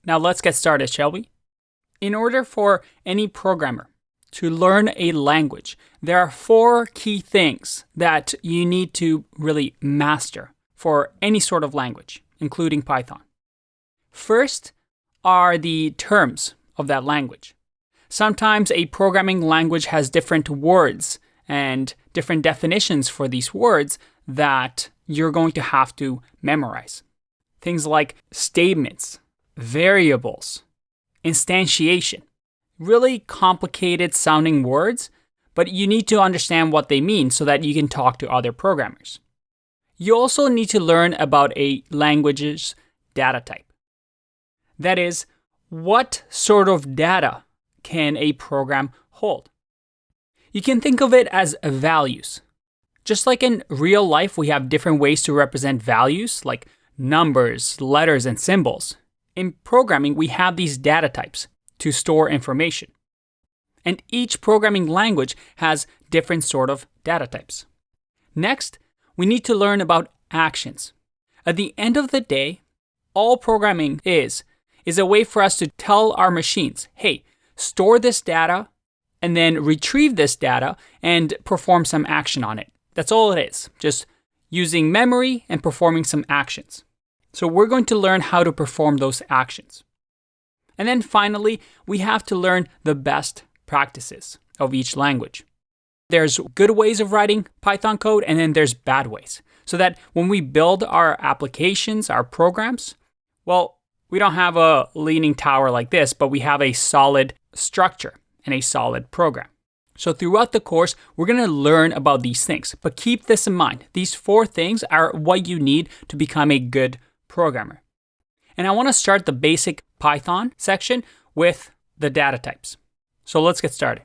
Now let's get started, shall we? In order for any programmer to learn a language, there are 4 key things that you need to really master for any sort of language, including Python. First are the terms of that language. Sometimes a programming language has different words and different definitions for these words that you're going to have to memorize. Things like statements, variables, instantiation. Really complicated sounding words, but you need to understand what they mean so that you can talk to other programmers. You also need to learn about a language's data type. That is, what sort of data can a program hold? You can think of it as values. Just like in real life, we have different ways to represent values, like numbers, letters, and symbols. In programming, we have these data types to store information. And each programming language has different sort of data types. Next, we need to learn about actions. At the end of the day, all programming is a way for us to tell our machines, hey, store this data and then retrieve this data and perform some action on it. That's all it is, just using memory and performing some actions. So we're going to learn how to perform those actions. And then finally, we have to learn the best practices of each language. There's good ways of writing Python code, and then there's bad ways. So that when we build our applications, our programs, well, we don't have a leaning tower like this, but we have a solid structure and a solid program. So throughout the course, we're going to learn about these things. But keep this in mind. These 4 things are what you need to become a good programmer. And I want to start the basic Python section with the data types. So let's get started.